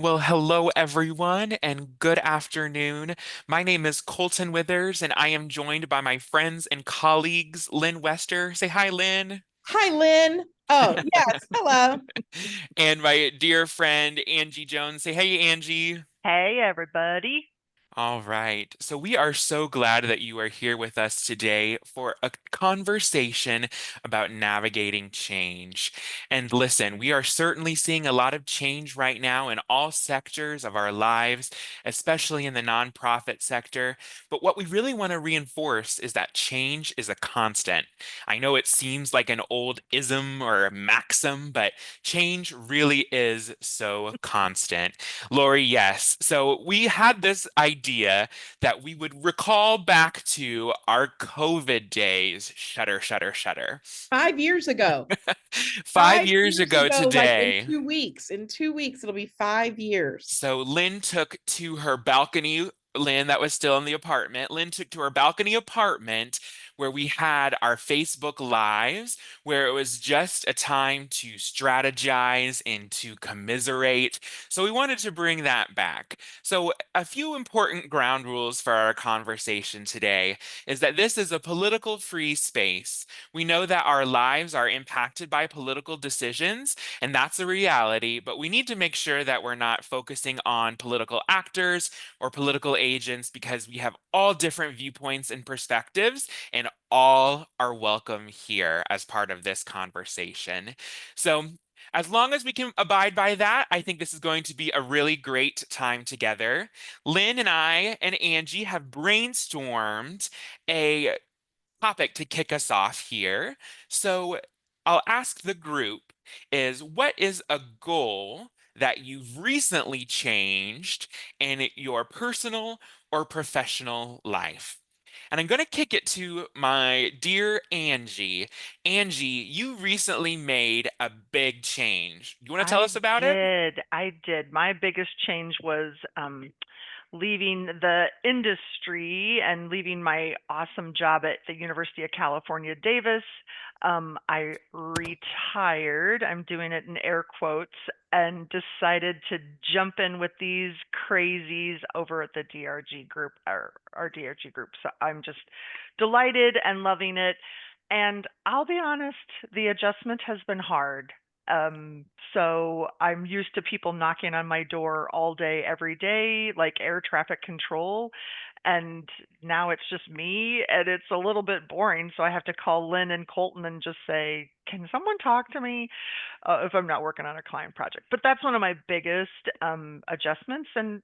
Well, hello everyone, and good afternoon. My name is Colton Withers, and I am joined by my friends and colleagues, Lynn Wester. Say hi, Lynn. Hi, Lynn. Oh, yes. Hello. And my dear friend, Angie Jones. Say hey, Angie. Hey, everybody. All right. So we are so glad that you are here with us today for a conversation about navigating change. And listen, we are certainly seeing a lot of change right now in all sectors of our lives, especially in the nonprofit sector. But what we really want to reinforce is that change is a constant. I know it seems like an old ism or a maxim, but change really is so constant. Lori, yes. So we had this idea that we would recall back to our COVID days. Shudder, shudder, shudder. 5 years ago. 5 years ago Like in today. 2 weeks. In 2 weeks, it'll be 5 years. So Lynn took to her balcony. Lynn, that was still in the apartment. Lynn took to her balcony apartment where we had our Facebook Lives, where it was just a time to strategize and to commiserate. So we wanted to bring that back. So, a few important ground rules for our conversation today is that this is a political free space. We know that our lives are impacted by political decisions, and that's a reality, but we need to make sure that we're not focusing on political actors or political agents because we have all different viewpoints and perspectives, and all are welcome here as part of this conversation. So, as long as we can abide by that, I think this is going to be a really great time together. Lynn and I and Angie have brainstormed a topic to kick us off here. So I'll ask the group is what is a goal that you've recently changed in your personal or professional life? And I'm going to kick it to my dear Angie. Angie, you recently made a big change. You want to tell I us about it? did. I did. My biggest change was leaving the industry and leaving my awesome job at the University of California, Davis. I retired. I'm doing it in air quotes and decided to jump in with these crazies over at the DRG group, our DRG group. So I'm just delighted and loving it. And I'll be honest, the adjustment has been hard. So I'm used to people knocking on my door all day, every day, like air traffic control. And now it's just me, and it's a little bit boring. So I have to call Lynn and Colton and just say, can someone talk to me if I'm not working on a client project? But that's one of my biggest adjustments. And,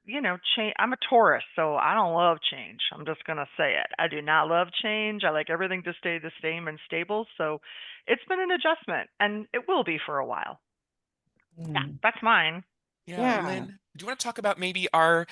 change. I'm a Taurus, so I don't love change. I'm just going to say it. I do not love change. I like everything to stay the same and stable. So it's been an adjustment, and it will be for a while. Yeah, Mm. that's mine. Yeah, Yeah. Lynn, do you want to talk about maybe our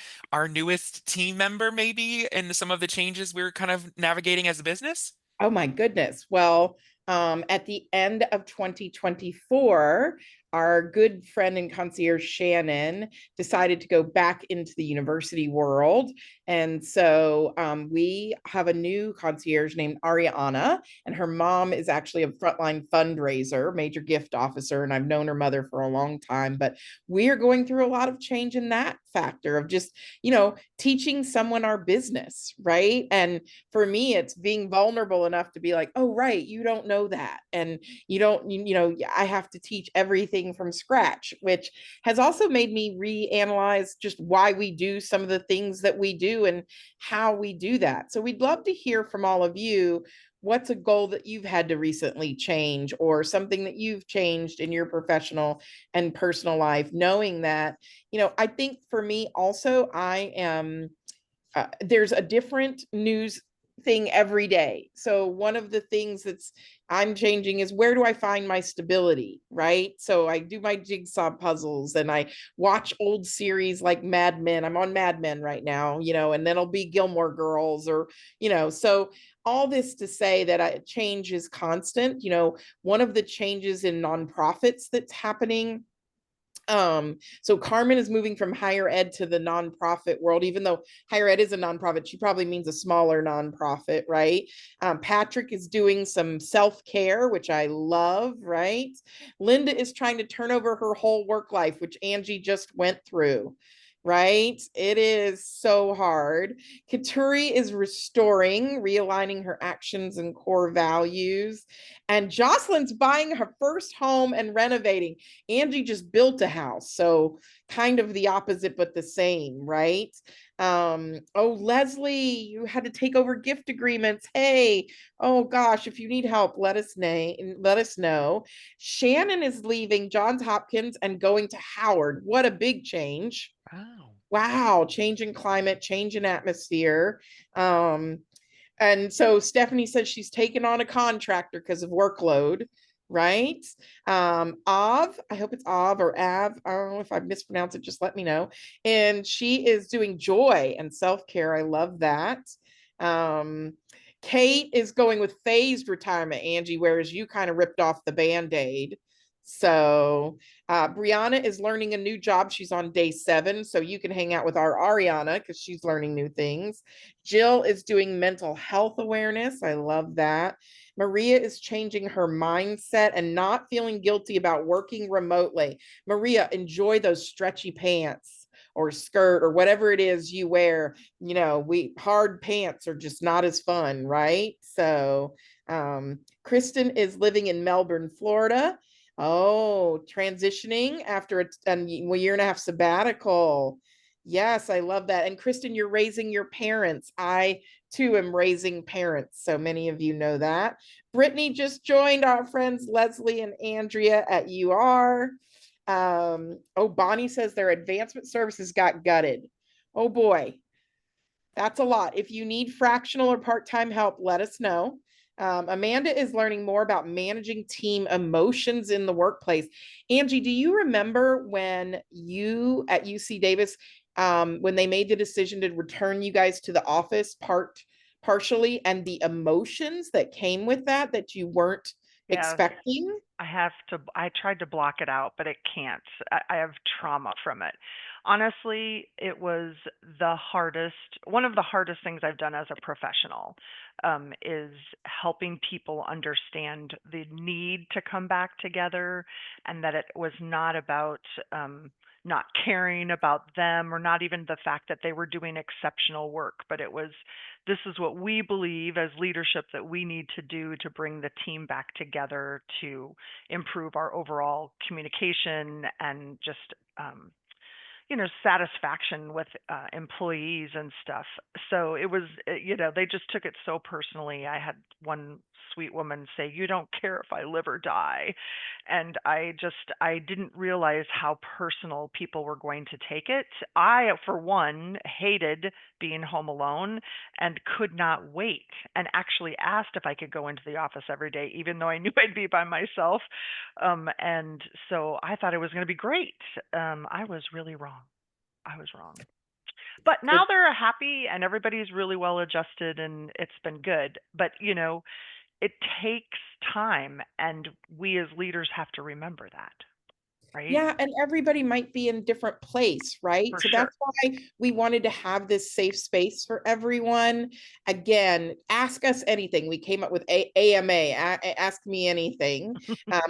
newest team member, maybe, and some of the changes we're kind of navigating as a business? Oh my goodness. Well, at the end of 2024, our good friend and concierge Shannon decided to go back into the university world. And so we have a new concierge named Ariana, and her mom is actually a frontline fundraiser, major gift officer. And I've known her mother for a long time, but we are going through a lot of change in that factor of just, teaching someone our business, right? And for me, it's being vulnerable enough to be like, oh, right, you don't know that. And you don't, I have to teach everything from scratch, which has also made me reanalyze just why we do some of the things that we do and how we do that. So we'd love to hear from all of you. What's a goal that you've had to recently change or something that you've changed in your professional and personal life, knowing that, I think for me also, I am there's a different news thing every day. So one of the things that's I'm changing is where do I find my stability, right? So I do my jigsaw puzzles and I watch old series like Mad Men. I'm on Mad Men right now, and then it'll be Gilmore Girls or, so all this to say that change is constant. One of the changes in nonprofits that's happening So Carmen is moving from higher ed to the nonprofit world, even though higher ed is a nonprofit, she probably means a smaller nonprofit, right? Patrick is doing some self-care, which I love, right? Linda is trying to turn over her whole work life, which Angie just went through, right? It is so hard. Katuri is restoring, realigning her actions and core values. And Jocelyn's buying her first home and renovating. Angie just built a house. So kind of the opposite, but the same, right? Oh, Leslie, you had to take over gift agreements. Hey, oh gosh, if you need help, let us know. Shannon is leaving Johns Hopkins and going to Howard. What a big change. Wow. Wow, change in climate, change in atmosphere. And so Stephanie says she's taken on a contractor because of workload, right? Av, I hope it's Av or Av. I don't know if I mispronounced it, just let me know. And she is doing joy and self-care. I love that. Kate is going with phased retirement, Angie, whereas you kind of ripped off the Band-Aid. So Brianna is learning a new job. She's on day 7. So you can hang out with our Ariana because she's learning new things. Jill is doing mental health awareness. I love that. Maria is changing her mindset and not feeling guilty about working remotely. Maria, enjoy those stretchy pants or skirt or whatever it is you wear. You know, hard pants are just not as fun, right? So Kristen is living in Melbourne, Florida. Oh, transitioning after a year and a half sabbatical. Yes, I love that. And Kristen, you're raising your parents. I too am raising parents. So many of you know that. Brittany just joined our friends Leslie and Andrea at UR. Oh, Bonnie says their advancement services got gutted. Oh boy, that's a lot. If you need fractional or part-time help, let us know. Amanda is learning more about managing team emotions in the workplace. Angie, do you remember when you at UC Davis, when they made the decision to return you guys to the office partially, and the emotions that came with that you weren't Yes. expecting? I tried to block it out, but it can't. I have trauma from it. Honestly, it was one of the hardest things I've done as a professional, is helping people understand the need to come back together, and that it was not about not caring about them, or not even the fact that they were doing exceptional work, but it was, this is what we believe as leadership that we need to do to bring the team back together to improve our overall communication and just satisfaction with employees and stuff. So it was, they just took it so personally. I had one sweet woman say, "You don't care if I live or die." And I didn't realize how personal people were going to take it. I, for one, hated being home alone and could not wait, and actually asked if I could go into the office every day, even though I knew I'd be by myself. And so I thought it was going to be great. I was really wrong. I was wrong. But now they're happy and everybody's really well adjusted and it's been good. But, it takes time, and we as leaders have to remember that, right? Yeah, and everybody might be in a different place, right? For So sure. that's why we wanted to have this safe space for everyone. Again, ask us anything. We came up with AMA, ask me anything.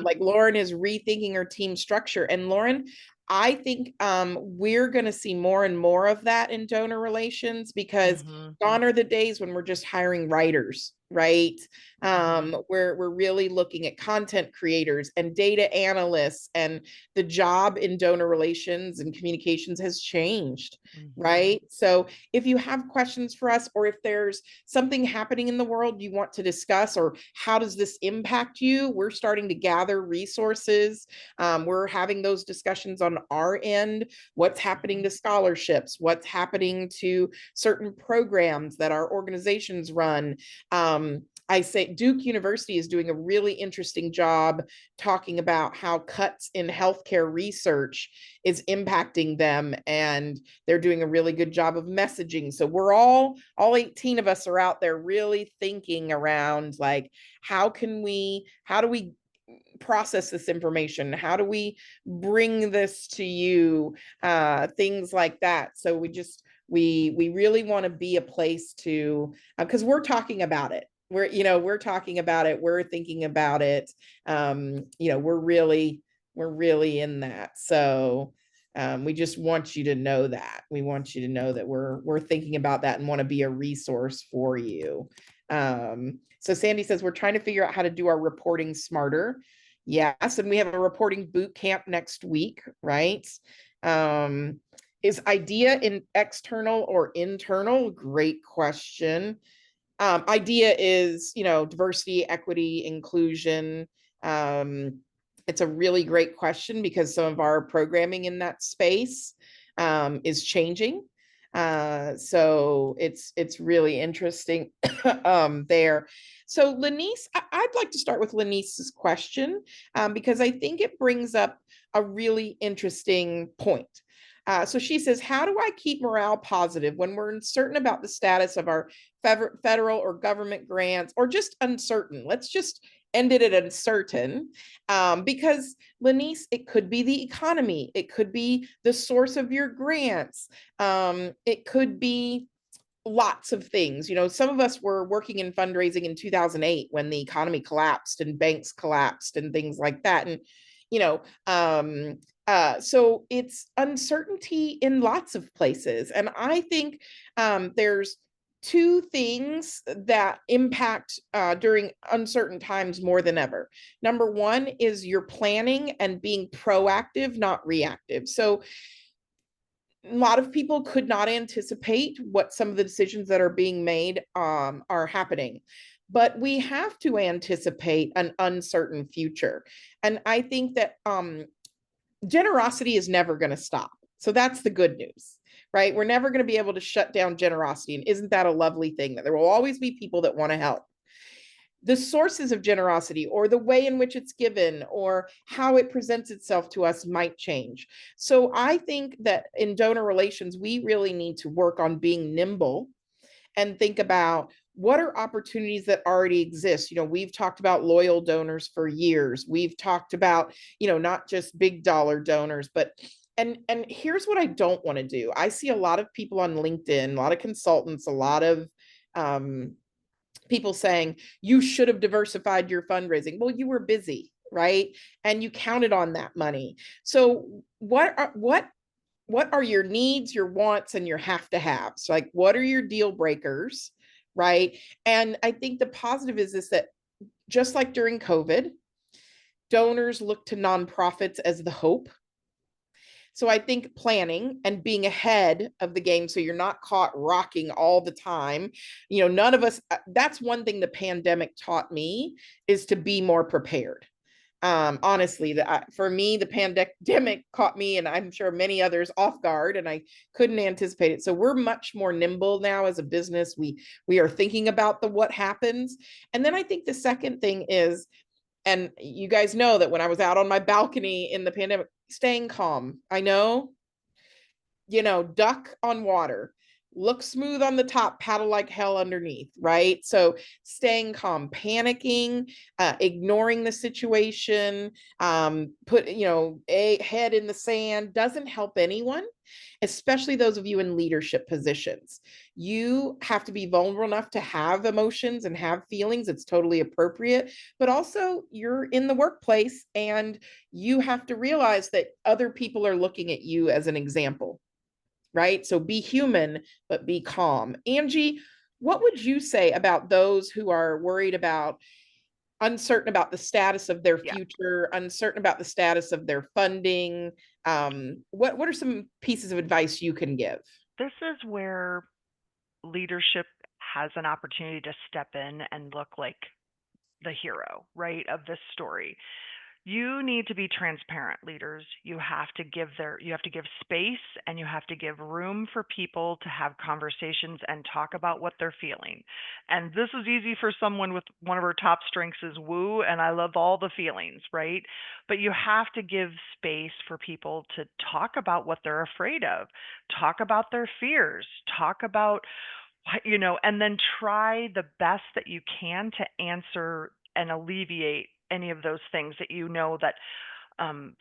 Like Lauren is rethinking her team structure. And Lauren, I think we're going to see more and more of that in donor relations, because gone are the days when we're just hiring writers, right? We're really looking at content creators and data analysts, and the job in donor relations and communications has changed, right? So if you have questions for us, or if there's something happening in the world you want to discuss, or how does this impact you, we're starting to gather resources. We're having those discussions on our end. What's happening to scholarships? What's happening to certain programs that our organizations run? I say Duke University is doing a really interesting job talking about how cuts in healthcare research is impacting them, and they're doing a really good job of messaging. So we're all 18 of us are out there really thinking around, like, how do we process this information? How do we bring this to you? Things like that. So we really want to be a place to, because we're talking about it. We're talking about it. We're thinking about it. We're really in that. So we just want you to know that. We want you to know that we're thinking about that and want to be a resource for you. So Sandy says we're trying to figure out how to do our reporting smarter. Yes, and we have a reporting boot camp next week, right? Is IDEA in external or internal? Great question. IDEA is, diversity, equity, inclusion. It's a really great question because some of our programming in that space is changing. So it's really interesting there. So Lanice, I'd like to start with Lanice's question because I think it brings up a really interesting point. So she says, how do I keep morale positive when we're uncertain about the status of our federal or government grants, or just uncertain? Let's just end it at uncertain, because Lanice, it could be the economy, it could be the source of your grants, it could be lots of things. Some of us were working in fundraising in 2008 when the economy collapsed and banks collapsed and things like that. And, so it's uncertainty in lots of places. And I think there's two things that impact during uncertain times more than ever. Number one is your planning and being proactive, not reactive. So a lot of people could not anticipate what some of the decisions that are being made are happening. But we have to anticipate an uncertain future. And I think that generosity is never going to stop. So that's the good news, right? We're never going to be able to shut down generosity. And isn't that a lovely thing that there will always be people that want to help? The sources of generosity or the way in which it's given or how it presents itself to us might change. So I think that in donor relations, we really need to work on being nimble and think about what are opportunities that already exist. We've talked about loyal donors for years. We've talked about, not just big dollar donors, but and here's what I don't want to do. I see a lot of people on LinkedIn, a lot of consultants, a lot of people saying you should have diversified your fundraising. Well, you were busy, right? And you counted on that money. So what are your needs, your wants, and your have to haves? Like, what are your deal breakers, right? And I think the positive is that just like during COVID, donors look to nonprofits as the hope. So I think planning and being ahead of the game so you're not caught rocking all the time. None of us, that's one thing the pandemic taught me, is to be more prepared. Honestly, for me, the pandemic caught me, and I'm sure many others, off guard, and I couldn't anticipate it. So we're much more nimble now as a business. We are thinking about what happens. And then I think the second thing is, and you guys know that when I was out on my balcony in the pandemic, staying calm. I know, duck on water, look smooth on the top, paddle like hell underneath, right? So staying calm, panicking, ignoring the situation, put, a head in the sand doesn't help anyone, especially those of you in leadership positions. You have to be vulnerable enough to have emotions and have feelings. It's totally appropriate, but also you're in the workplace and you have to realize that other people are looking at you as an example, right? So be human, but be calm. Angie, what would you say about those who are worried about, uncertain about the status of their future, uncertain about the status of their funding? What are some pieces of advice you can give? This is where leadership has an opportunity to step in and look like the hero, right, of this story. You need to be transparent, leaders. You have to give space, and you have to give room for people to have conversations and talk about what they're feeling. And this is easy for someone with one of our top strengths is woo, and I love all the feelings, right? But you have to give space for people to talk about what they're afraid of, talk about their fears, talk about and then try the best that you can to answer and alleviate any of those things that you know that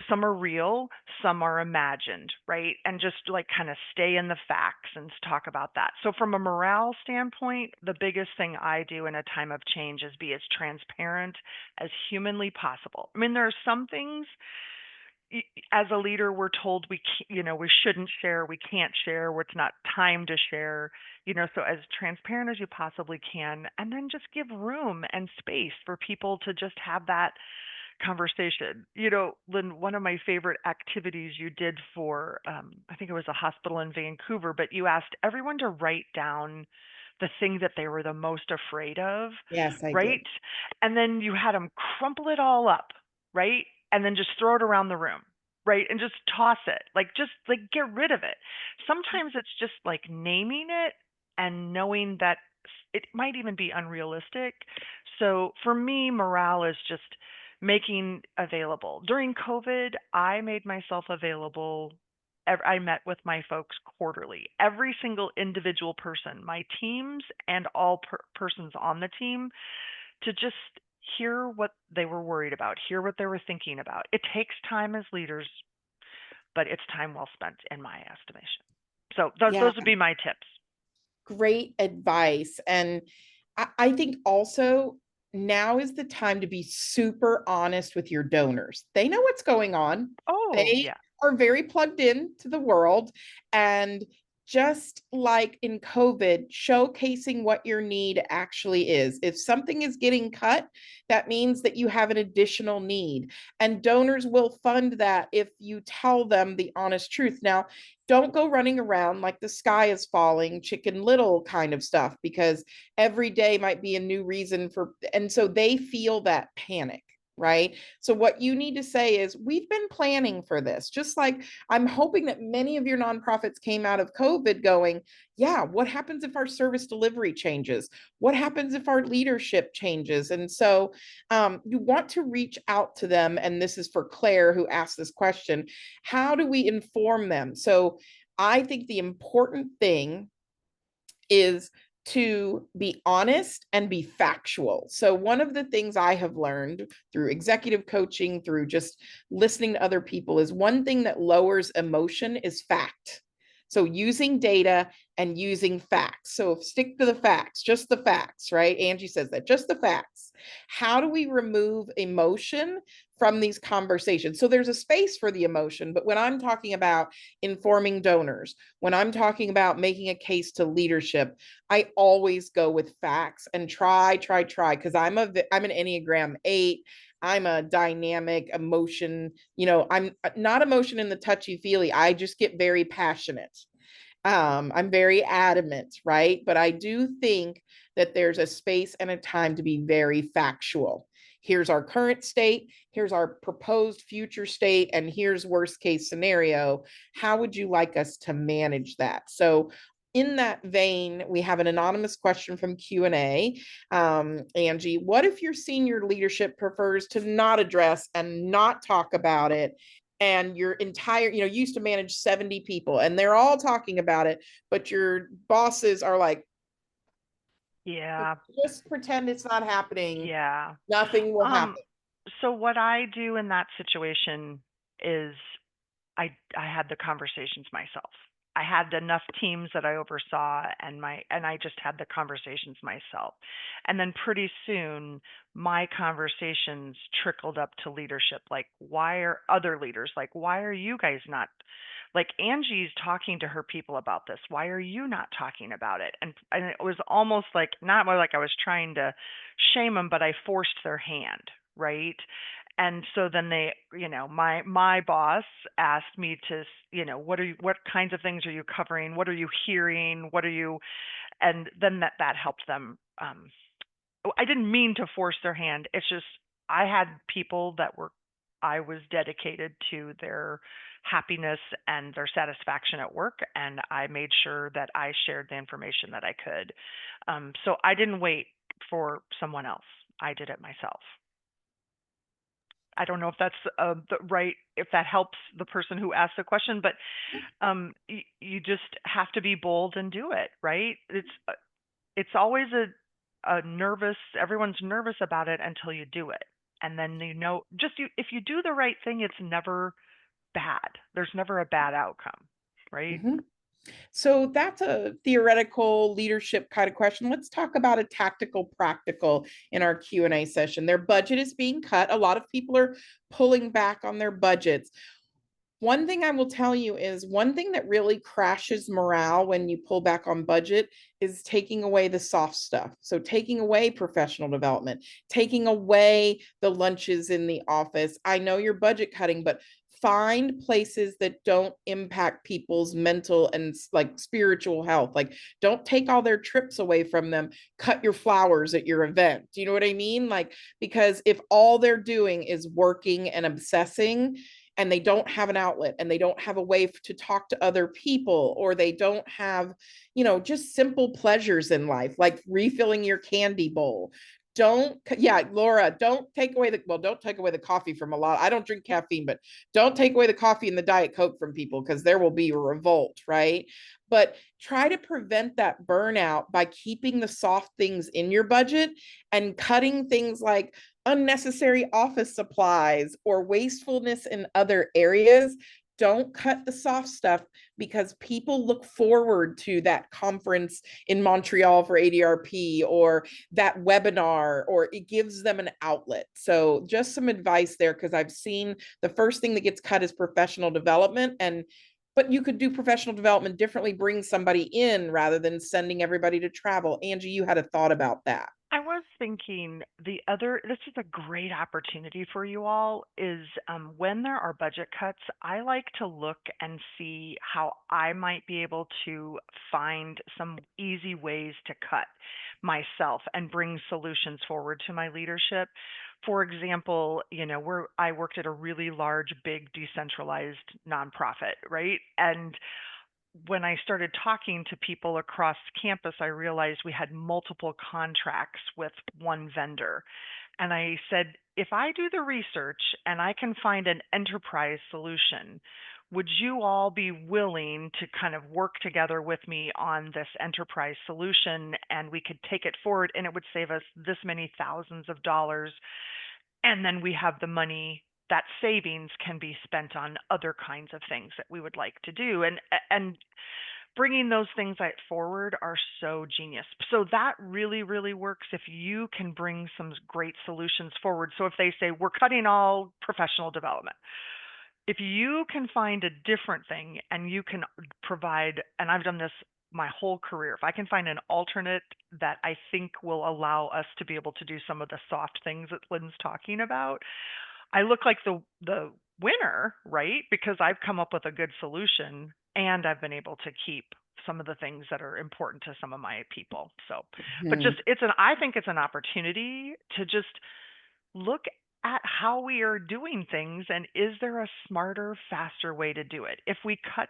some are real, some are imagined, right? And just like kind of stay in the facts and talk about that. So, from a morale standpoint, the biggest thing I do in a time of change is be as transparent as humanly possible. I mean, there are some things as a leader we're told we can't, we shouldn't share, we can't share, or it's not time to share, so as transparent as you possibly can, and then just give room and space for people to just have that conversation. Lynn, one of my favorite activities you did for, I think it was a hospital in Vancouver, but you asked everyone to write down the thing that they were the most afraid of, Yes, I did. right? And then you had them crumple it all up, right? And then just throw it around the room, right? And just toss it, just like get rid of it. Sometimes it's just like naming it and knowing that it might even be unrealistic. So for me, morale is just making available. During COVID, I made myself available. I met with my folks quarterly. Every single individual person, my teams and all persons on the team, to just hear what they were worried about, hear what they were thinking about. It takes time as leaders, but it's time well spent in my estimation. So Yeah, those would be my tips. great advice. And I think also now is the time to be super honest with your donors. They know what's going on. Oh, They yeah. are very plugged in to the world. And just like in COVID, showcasing what your need actually is. If something is getting cut, that means that you have an additional need. And donors will fund that if you tell them the honest truth. Now, don't go running around like the sky is falling, Chicken Little kind of stuff, because every day might be a new reason for, and so they feel that panic, right? So what you need to say is, we've been planning for this. Just like I'm hoping that many of your nonprofits came out of COVID going, yeah, what happens if our service delivery changes? What happens if our leadership changes? And so you want to reach out to them. And this is for Claire, who asked this question. How do we inform them? So I think the important thing is to be honest and be factual. So, one of the things I have learned through executive coaching, through just listening to other people, is one thing that lowers emotion is fact. So, using data and using facts. So, stick to the facts, just the facts, right? Angie says that, just the facts. How do we remove emotion from these conversations? So, there's a space for the emotion, but when I'm talking about informing donors, when I'm talking about making a case to leadership, I always go with facts and try, because I'm an Enneagram 8. I'm a dynamic emotion, I'm not emotion in the touchy feely. I just get very passionate. I'm very adamant, right? But I do think that there's a space and a time to be very factual. Here's our current state, here's our proposed future state, and here's worst case scenario. How would you like us to manage that? So in that vein, we have an anonymous question from Q&A. Angie, what if your senior leadership prefers to not address and not talk about it, and your entire, you used to manage 70 people and they're all talking about it, but your bosses are like, Yeah. just pretend it's not happening, Yeah. nothing will Um, happen? so what I do in that situation is I had the conversations myself. I had enough teams that I oversaw, and I just had the conversations myself. And then pretty soon my conversations trickled up to leadership, like why are other leaders, like why are you guys not, like Angie's talking to her people about this, why are you not talking about it? And it was almost like, not more like I was trying to shame them, but I forced their hand, right? And so then they, my boss asked me to, what kinds of things are you covering? What are you hearing? What are you, and then that helped them. I didn't mean to force their hand. It's just, I had people I was dedicated to their happiness and their satisfaction at work, and I made sure that I shared the information that I could. So I didn't wait for someone else. I did it myself. I don't know if that's if that helps the person who asked the question, but you just have to be bold and do it, right? It's always a nervous, everyone's nervous about it until you do it. And then, if you do the right thing, it's never bad. There's never a bad outcome, right? Mhm. So that's a theoretical leadership kind of question. Let's talk about a tactical practical in our Q&A session. Their budget is being cut. A lot of people are pulling back on their budgets. One thing I will tell you is one thing that really crashes morale when you pull back on budget is taking away the soft stuff. So taking away professional development, taking away the lunches in the office. I know you're budget cutting, but find places that don't impact people's mental and like spiritual health. Like don't take all their trips away from them. Cut your flowers at your event. Do you know what I mean? Like, because if all they're doing is working and obsessing, and they don't have an outlet and they don't have a way to talk to other people, or they don't have, just simple pleasures in life, like refilling your candy bowl. Laura, don't take away the coffee from a lot. I don't drink caffeine, but don't take away the coffee and the Diet Coke from people, because there will be a revolt, right? But try to prevent that burnout by keeping the soft things in your budget and cutting things like unnecessary office supplies or wastefulness in other areas. Don't cut the soft stuff, because people look forward to that conference in Montreal for ADRP, or that webinar, or it gives them an outlet. So just some advice there, because I've seen the first thing that gets cut is professional development. But you could do professional development differently, bring somebody in rather than sending everybody to travel. Angie, you had a thought about that. I was thinking this is a great opportunity for you all, is when there are budget cuts, I like to look and see how I might be able to find some easy ways to cut myself and bring solutions forward to my leadership. For example, where I worked at a really large, big, decentralized nonprofit, right? And when I started talking to people across campus, I realized we had multiple contracts with one vendor. And I said, if I do the research and I can find an enterprise solution, would you all be willing to kind of work together with me on this enterprise solution, and we could take it forward and it would save us this many thousands of dollars, and then we have the money, that savings can be spent on other kinds of things that we would like to do, and bringing those things forward are so genius. So that really, really works if you can bring some great solutions forward. So if they say we're cutting all professional development, if you can find a different thing and you can provide, and I've done this my whole career, if I can find an alternate that I think will allow us to be able to do some of the soft things that Lynn's talking about, I look like the winner, right? Because I've come up with a good solution and I've been able to keep some of the things that are important to some of my people. So, but Hmm. just I think it's an opportunity to just look at how we are doing things, and is there a smarter, faster way to do it? If we cut,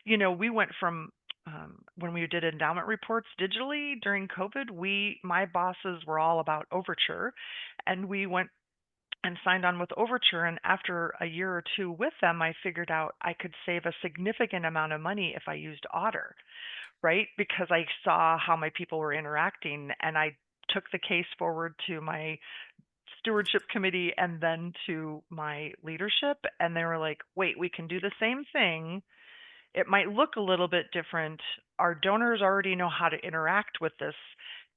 we went from when we did endowment reports digitally during COVID, my bosses were all about Overture, and we went and signed on with Overture. And after a year or two with them, I figured out I could save a significant amount of money if I used Otter, right? Because I saw how my people were interacting, and I took the case forward to my stewardship committee and then to my leadership. And they were like, wait, we can do the same thing. It might look a little bit different. Our donors already know how to interact with this,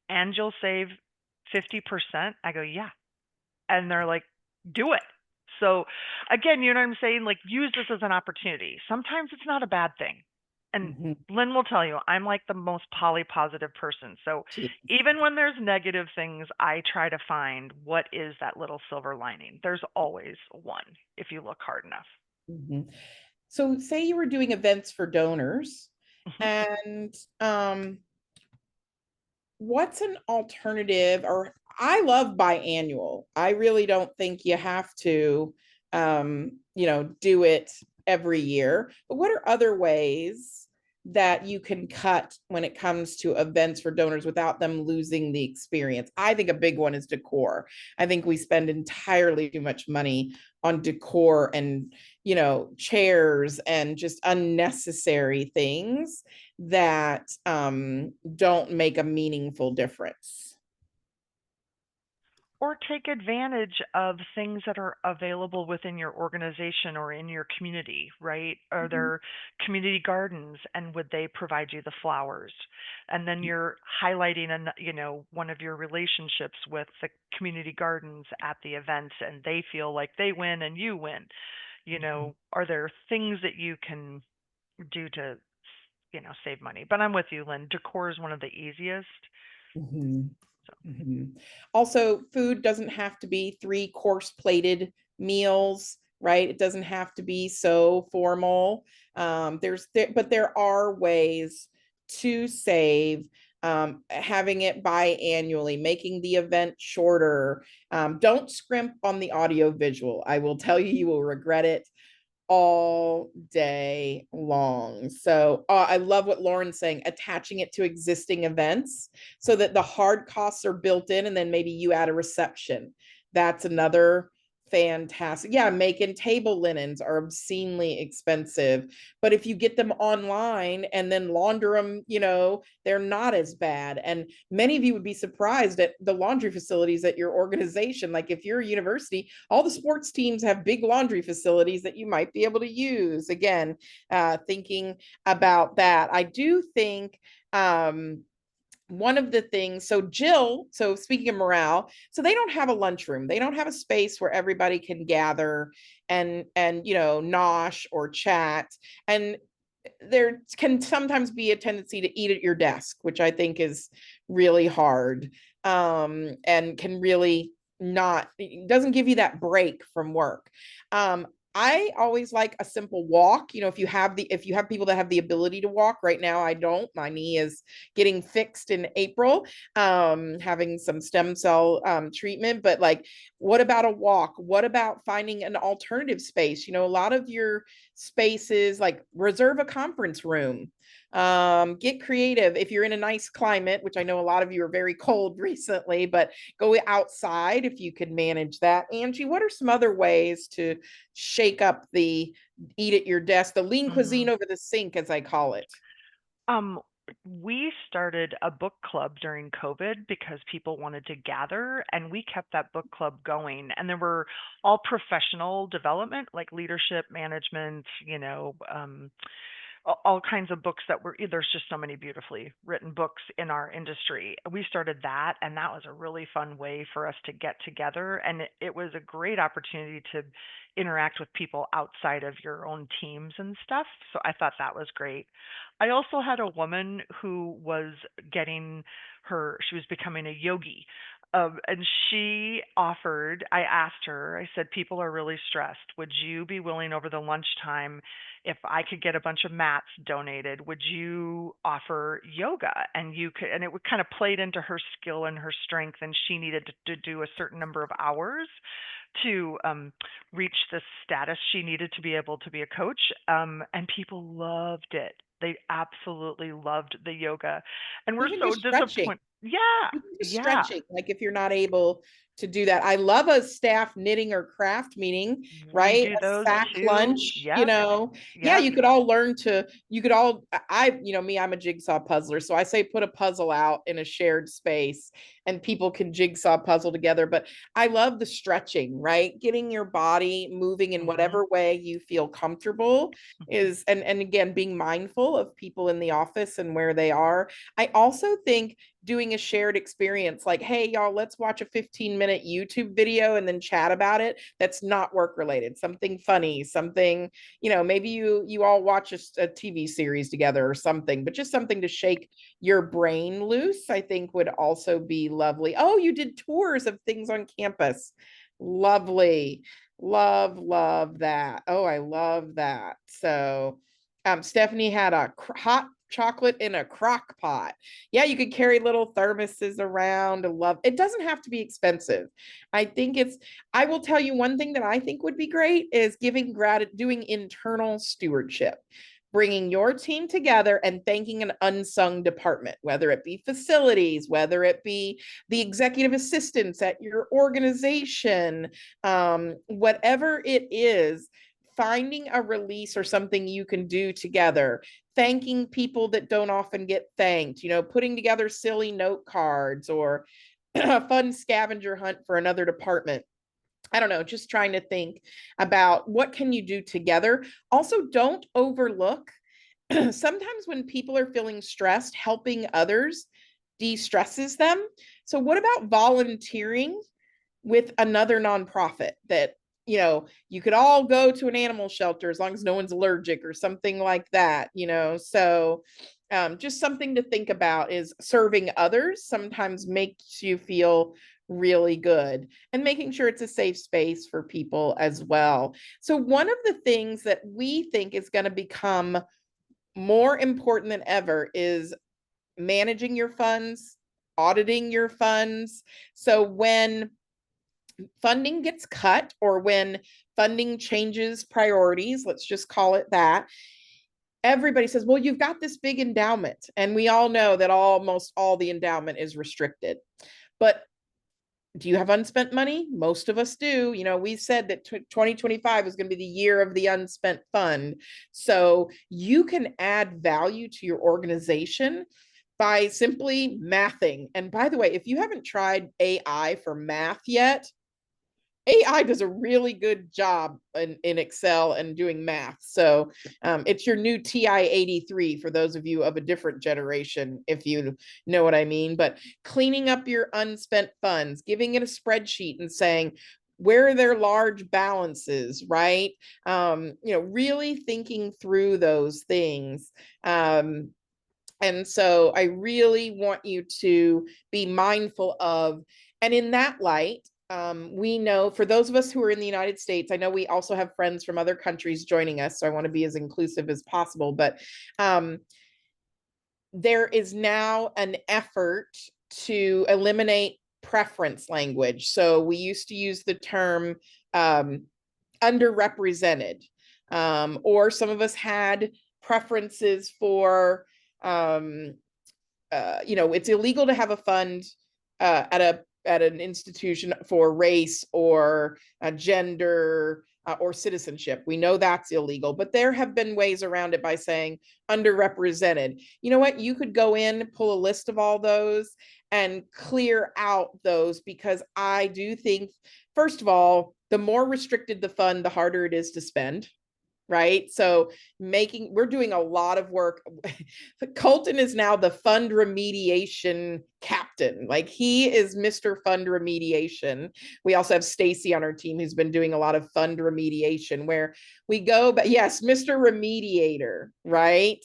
and you'll save 50%. I go, yeah. And they're like, do it. So again, you know what I'm saying? Like, use this as an opportunity. Sometimes it's not a bad thing. And Mhm. Lynn will tell you, I'm like the most poly positive person. So even when there's negative things, I try to find what is that little silver lining. There's always one if you look hard enough. Mhm. So say you were doing events for donors, Mhm. and what's an alternative? Or I love biannual. I really don't think you have to do it every year. But what are other ways that you can cut when it comes to events for donors without them losing the experience? I think a big one is decor. I think we spend entirely too much money on decor and chairs and just unnecessary things that don't make a meaningful difference. Or take advantage of things that are available within your organization or in your community, right? Are Mhm. there community gardens, and would they provide you the flowers? And then you're highlighting one of your relationships with the community gardens at the event, and they feel like they win and you win. Are there things that you can do to, save money? But I'm with you, Lynn. Decor is one of the easiest. Mhm. So, Mhm. Also, food doesn't have to be three-course plated meals, right? It doesn't have to be so formal. But there are ways to save, having it biannually, making the event shorter. Don't scrimp on the audio visual. I will tell you, you will regret it all day long. So I love what Lauren's saying, attaching it to existing events so that the hard costs are built in, and then maybe you add a reception. That's another fantastic. Yeah, making table linens are obscenely expensive, but if you get them online and then launder them, they're not as bad. And many of you would be surprised at the laundry facilities at your organization. Like if you're a university, all the sports teams have big laundry facilities that you might be able to use. Again, thinking about that. I do think one of the things, so Jill, so speaking of morale, so they don't have a lunchroom, they don't have a space where everybody can gather and nosh or chat. And there can sometimes be a tendency to eat at your desk, which I think is really hard, and can really not, doesn't give you that break from work. I always like a simple walk. If you have people that have the ability to walk. Right now I don't. My knee is getting fixed in April, having some stem cell treatment. But like, what about a walk? What about finding an alternative space? A lot of your spaces, like reserve a conference room. Get creative. If you're in a nice climate, which I know a lot of you are very cold recently, but go outside if you can manage that. Angie, what are some other ways to shake up the eat at your desk, the lean cuisine mhm. over the sink, as I call it? Um, we started a book club during COVID because people wanted to gather, and we kept that book club going. And there were all professional development, like leadership, management, all kinds of books that were, there's just so many beautifully written books in our industry. We started that, and that was a really fun way for us to get together. And it was a great opportunity to interact with people outside of your own teams and stuff. So I thought that was great. I also had a woman who was she was becoming a yogi. And I asked her, I said, people are really stressed. Would you be willing over the lunchtime, if I could get a bunch of mats donated, would you offer yoga? And it would kind of played into her skill and her strength, and she needed to do a certain number of hours to reach the status she needed to be able to be a coach. And people loved it. They absolutely loved the yoga, and we're Even so just stretching. disappointed. Yeah, Just yeah. stretching, like if you're not able to do that. I love a staff knitting or craft meeting, We right? do A those sack too. lunch, Yep, yeah, yep. you could all learn to, you could all, me, I'm a jigsaw puzzler. So I say put a puzzle out in a shared space and people can jigsaw puzzle together. But I love the stretching, right? Getting your body moving in Hmm. whatever way you feel comfortable is, and again, being mindful of people in the office and where they are. I also think doing a shared experience, like, hey y'all, let's watch a 15-minute YouTube video and then chat about it, that's not work related, something funny, something, maybe you all watch a TV series together or something, but just something to shake your brain loose, I think would also be lovely. Oh, you did tours of things on campus. Lovely. Love that. Oh, I love that. So Stephanie had a hot chocolate in a crock pot. Yeah, you could carry little thermoses around. Love it. Doesn't have to be expensive. I think I will tell you one thing that I think would be great is doing internal stewardship, bringing your team together and thanking an unsung department, whether it be facilities, whether it be the executive assistants at your organization, whatever it is, finding a release or something you can do together, thanking people that don't often get thanked, putting together silly note cards or a fun scavenger hunt for another department. I don't know, just trying to think about what can you do together. Also, don't overlook sometimes when people are feeling stressed, helping others de-stresses them. So what about volunteering with another nonprofit that, you could all go to an animal shelter as long as no one's allergic or something like that. So just something to think about is serving others sometimes makes you feel really good, and making sure it's a safe space for people as well. So one of the things that we think is going to become more important than ever is managing your funds, auditing your funds. So when funding gets cut, or when funding changes priorities, let's just call it that, everybody says, well, you've got this big endowment. And we all know that almost all the endowment is restricted. But do you have unspent money? Most of us do. We said that 2025 is going to be the year of the unspent fund. So you can add value to your organization by simply mathing. And by the way, if you haven't tried AI for math yet, AI does a really good job in Excel and doing math. So it's your new TI-83 for those of you of a different generation, if you know what I mean. But cleaning up your unspent funds, giving it a spreadsheet and saying, where are their large balances, right? Really thinking through those things. And so I really want you to be mindful of, and in that light, we know for those of us who are in the United States, I know we also have friends from other countries joining us, so I want to be as inclusive as possible, but there is now an effort to eliminate preference language. So we used to use the term underrepresented, or some of us had preferences for it's illegal to have a fund at an institution for race or gender or citizenship. We know that's illegal, but there have been ways around it by saying underrepresented. You know what? You could go in, pull a list of all those and clear out those, because I do think, first of all, the more restricted the fund, the harder it is to spend, right? So we're doing a lot of work. Colton is now the fund remediation captain. Like, he is Mr. Fund Remediation. We also have Stacy on our team who's been doing a lot of fund remediation, where we go, but yes, Mr. Remediator, right?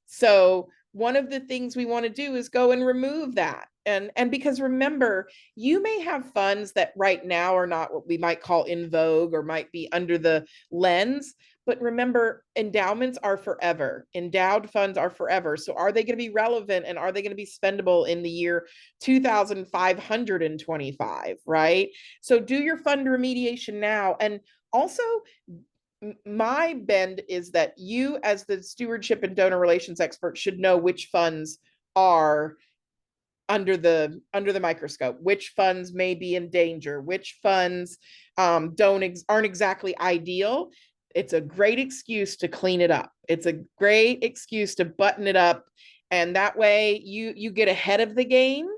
So one of the things we want to do is go and remove that. And because remember, you may have funds that right now are not what we might call in vogue or might be under the lens, but remember, endowments are forever. Endowed funds are forever. So are they going to be relevant, and are they going to be spendable in the year 2525, right? So do your fund remediation now. And also, my bend is that you, as the stewardship and donor relations expert, should know which funds are under the microscope, which funds may be in danger, which funds aren't exactly ideal. It's a great excuse to clean it up. It's a great excuse to button it up, and that way you get ahead of the game,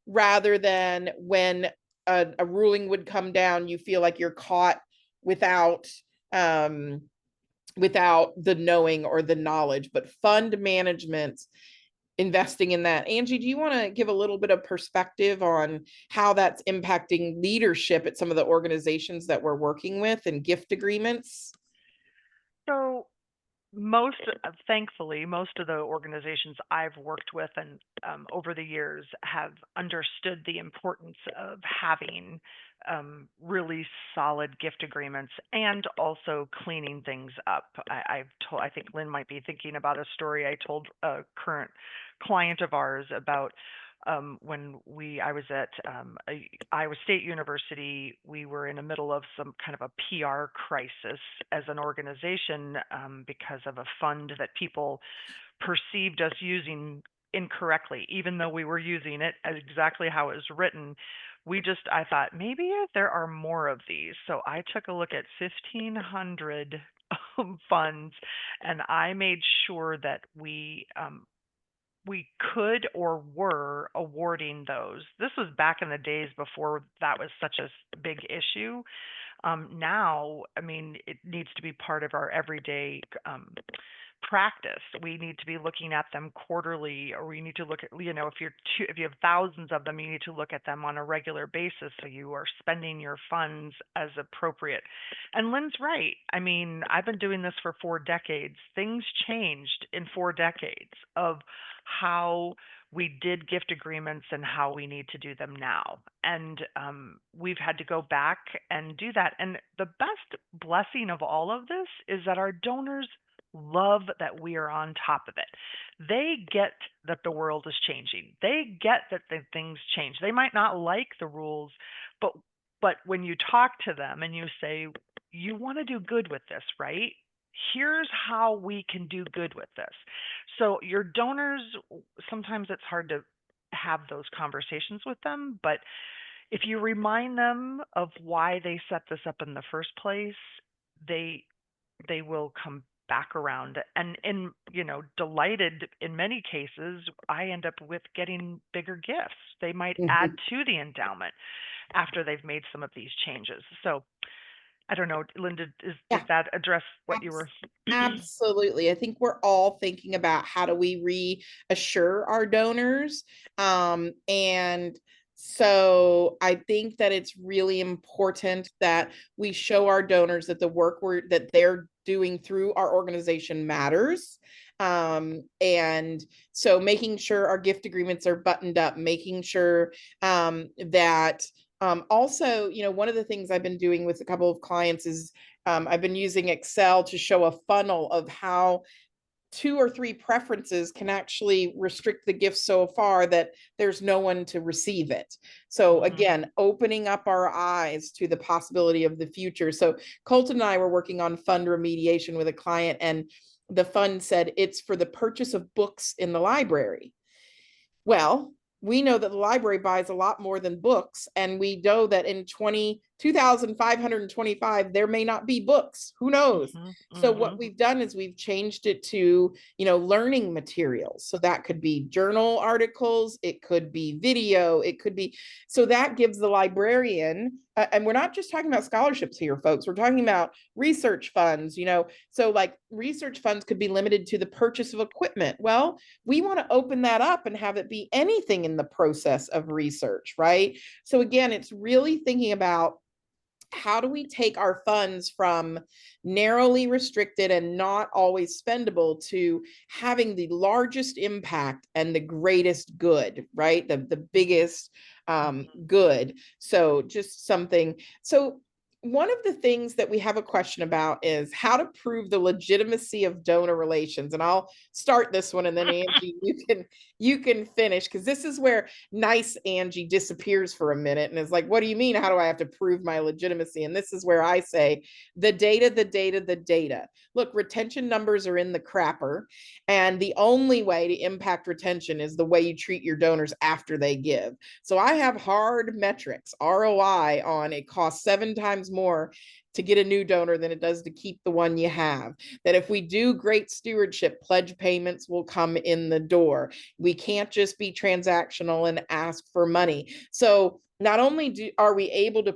rather than when a ruling would come down, you feel like you're caught without without the knowing or the knowledge. But fund management, investing in that. Angie, do you want to give a little bit of perspective on how that's impacting leadership at some of the organizations that we're working with and gift agreements? So thankfully, most of the organizations I've worked with and over the years have understood the importance of having really solid gift agreements, and also cleaning things up. I think Lynn might be thinking about a story I told a current client of ours about when I was at Iowa State University. We were in the middle of some kind of a PR crisis as an organization because of a fund that people perceived us using incorrectly, even though we were using it as exactly how it was written. I thought maybe there are more of these. So I took a look at 1,500 funds, and I made sure that we we could or were awarding those. This was back in the days before that was such a big issue. Now, I mean, it needs to be part of our everyday practice. We need to be looking at them quarterly, or we need to look at, if you have thousands of them, you need to look at them on a regular basis so you are spending your funds as appropriate. And Lynn's right. I mean, I've been doing this for 4 decades. Things changed in 4 decades of how we did gift agreements and how we need to do them now. And we've had to go back and do that. And the best blessing of all of this is that our donors love that we are on top of it. They get that the world is changing. They get that the things change. They might not like the rules, but when you talk to them and you say, you want to do good with this, right? Here's how we can do good with this. So your donors, sometimes it's hard to have those conversations with them, but if you remind them of why they set this up in the first place, they will come back around. And delighted in many cases, I end up with getting bigger gifts. They might add to the endowment after they've made some of these changes. So I don't know, Linda, did that address what you were? Absolutely. I think we're all thinking about how do we reassure our donors. And so I think that it's really important that we show our donors that the work that they're doing through our organization matters. And so making sure our gift agreements are buttoned up, making sure that also, one of the things I've been doing with a couple of clients is I've been using Excel to show a funnel of how 2 or 3 preferences can actually restrict the gift so far that there's no one to receive it. So again, opening up our eyes to the possibility of the future. So Colton and I were working on fund remediation with a client, and the fund said it's for the purchase of books in the library. Well, we know that the library buys a lot more than books, and we know that in 2,525 there may not be books. Who knows? So what we've done is we've changed it to learning materials. So that could be journal articles, it could be video, it could be, so that gives the librarian, and we're not just talking about scholarships here, folks, we're talking about research funds. So like research funds could be limited to the purchase of equipment. Well, we want to open that up and have it be anything in the process of research, right? So again, it's really thinking about how do we take our funds from narrowly restricted and not always spendable to having the largest impact and the greatest good, right? The biggest good. So just something. So one of the things that we have a question about is how to prove the legitimacy of donor relations. And I'll start this one, and then Angie, you can finish, because this is where nice Angie disappears for a minute and is like, what do you mean? How do I have to prove my legitimacy? And this is where I say the data, the data, the data. Look, retention numbers are in the crapper, and the only way to impact retention is the way you treat your donors after they give. So I have hard metrics, ROI, on it costs 7 times more to get a new donor than it does to keep the one you have. That if we do great stewardship, pledge payments will come in the door. We can't just be transactional and ask for money. So not only are we able to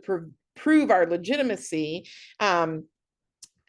prove our legitimacy,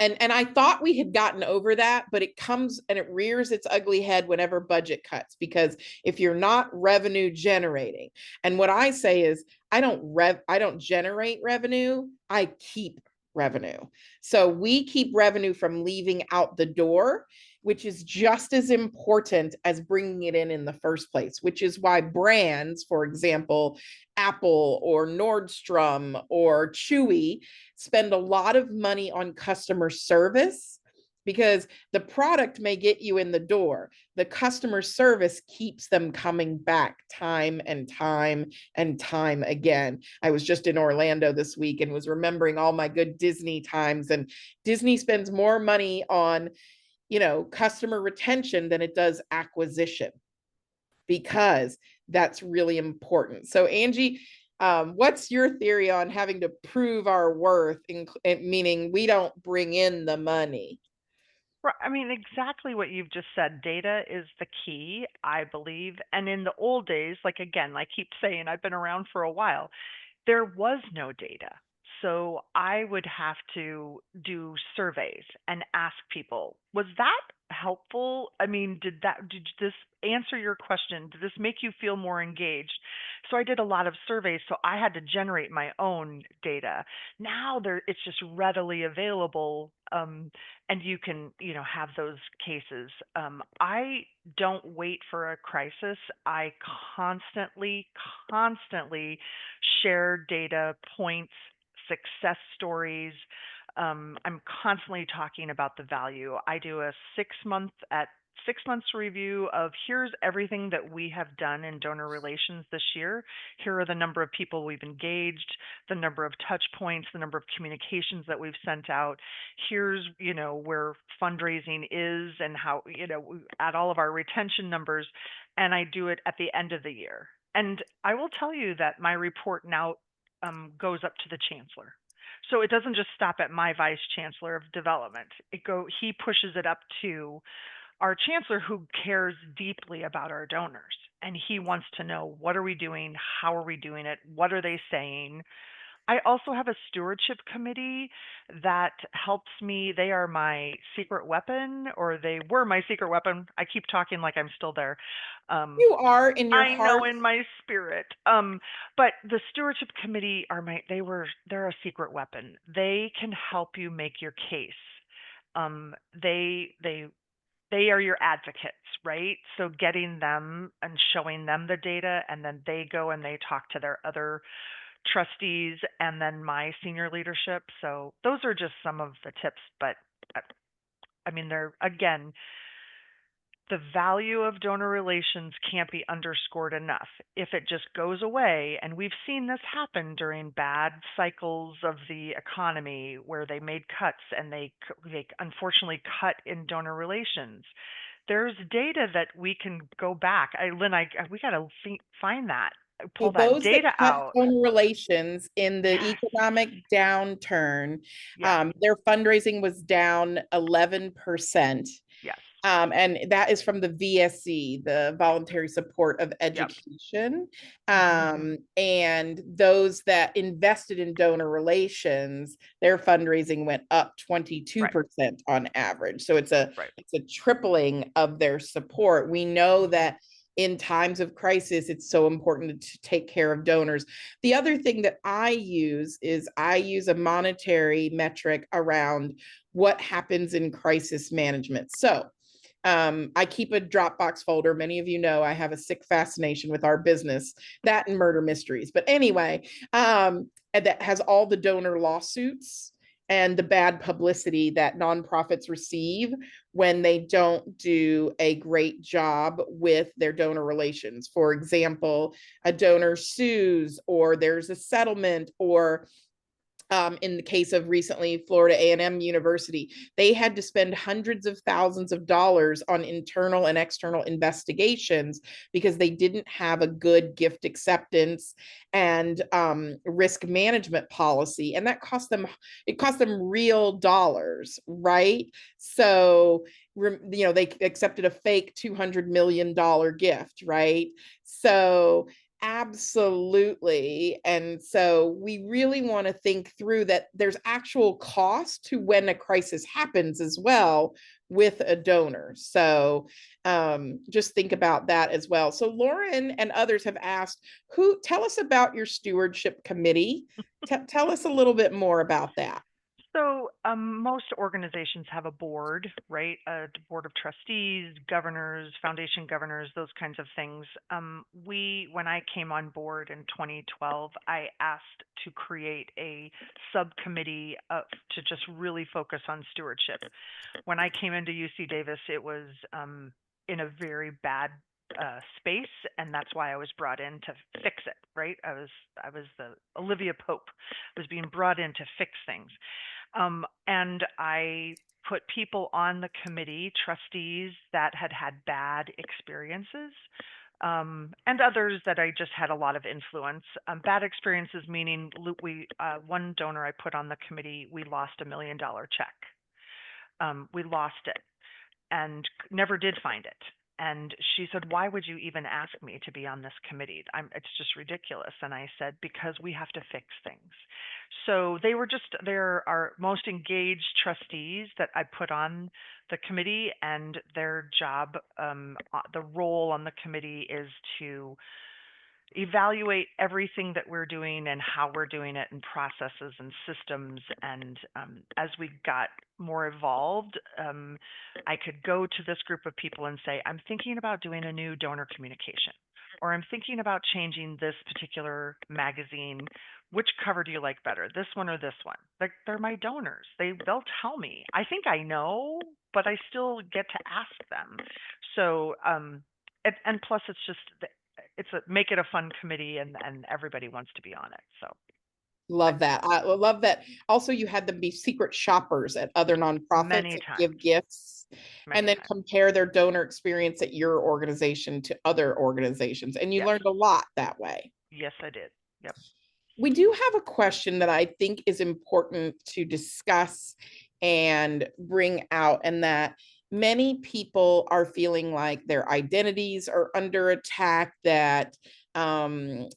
and I thought we had gotten over that, but it comes and it rears its ugly head whenever budget cuts, because if you're not revenue generating, and what I say is I don't generate revenue, I keep revenue. So we keep revenue from leaving out the door, which is just as important as bringing it in the first place, which is why brands, for example, Apple or Nordstrom or Chewy, spend a lot of money on customer service, because the product may get you in the door. The customer service keeps them coming back time and time and time again. I was just in Orlando this week and was remembering all my good Disney times, and Disney spends more money on customer retention than it does acquisition, because that's really important. So Angie, what's your theory on having to prove our worth, meaning we don't bring in the money? I mean, exactly what you've just said. Data is the key, I believe. And in the old days, like again, I keep saying I've been around for a while, there was no data. So I would have to do surveys and ask people, was that helpful? I mean, did this answer your question? Did this make you feel more engaged? So I did a lot of surveys, so I had to generate my own data. Now it's just readily available, and you can, have those cases. I don't wait for a crisis. I constantly, constantly share data points, success stories. I'm constantly talking about the value. I do a 6 months review of here's everything that we have done in donor relations this year. Here are the number of people we've engaged, the number of touch points, the number of communications that we've sent out. Here's, where fundraising is and how, at all of our retention numbers. And I do it at the end of the year. And I will tell you that my report now goes up to the chancellor. So it doesn't just stop at my vice chancellor of development. He pushes it up to our chancellor, who cares deeply about our donors, and he wants to know, what are we doing? How are we doing it? What are they saying? I also have a stewardship committee that helps me. They are my secret weapon, or they were my secret weapon. I keep talking like I'm still there. You are in your I know heart. in my spirit. But the stewardship committee they're a secret weapon. They can help you make your case. They are your advocates, right? So getting them and showing them the data, and then they go and they talk to their other trustees and then my senior leadership. So those are just some of the tips, but I mean, they're, again, the value of donor relations can't be underscored enough. If it just goes away, and we've seen this happen during bad cycles of the economy where they made cuts and they unfortunately cut in donor relations. There's data that we can go back. Lynn, we got to find that, So pull that those that data cut out. donor relations in the Yes, economic downturn, yes, their fundraising was down 11%. yes, And that is from the VSE, the Voluntary Support of yep. Education. Hmm. And those that invested in donor relations, their fundraising went up 22% on average. So Right. it's a tripling of their support. We know Mhm. that in times of crisis, it's so important to take care of donors. The other thing that I use is I use a monetary metric around what happens in crisis management. So I keep a Dropbox folder. Many of you know I have a sick fascination with our business, that and murder mysteries. But anyway, and that has all the donor lawsuits and the bad publicity that nonprofits receive when they don't do a great job with their donor relations. For example, a donor sues, or there's a settlement, or in the case of recently Florida A&M University, they had to spend hundreds of thousands of dollars on internal and external investigations because they didn't have a good gift acceptance and risk management policy, and that cost them real dollars, right? So they accepted a fake $200 million gift, right? So absolutely. And so we really want to think through that there's actual cost to when a crisis happens as well with a donor. So just think about that as well. So Lauren and others have asked, tell us about your stewardship committee. Tell us a little bit more about that. So, most organizations have a board, right? A board of trustees, governors, foundation governors, those kinds of things. When I came on board in 2012, I asked to create a subcommittee to just really focus on stewardship. When I came into UC Davis, it was in a very bad space, and that's why I was brought in to fix it. Right? I was the Olivia Pope. I was being brought in to fix things. And I put people on the committee, trustees that had had bad experiences, and others that I just had a lot of influence. Bad experiences meaning one donor I put on the committee, we lost $1 million check. We lost it. and never did find it. And she said, "Why would you even ask me to be on this committee? It's just ridiculous." And I said, "Because we have to fix things." So they're our most engaged trustees that I put on the committee, and their job, the role on the committee is to evaluate everything that we're doing and how we're doing it, and processes and systems. And as we got more evolved, I could go to this group of people and say, "I'm thinking about doing a new donor communication, or I'm thinking about changing this particular magazine. Which cover do you like better, this one or this one?" Like, they're my donors. They'll tell me. I think I know, but I still get to ask them. So, and plus, it's a make it a fun committee, and everybody wants to be on it. So Love that. I love that. Also, you had them be secret shoppers at other nonprofits many and times, give gifts, and many then times. compare their donor experience at your organization to other organizations. And you Yes. learned a lot that way. Yes, I did. Yep. We do have a question that I think is important to discuss and bring out, and that many people are feeling like their identities are under attack, that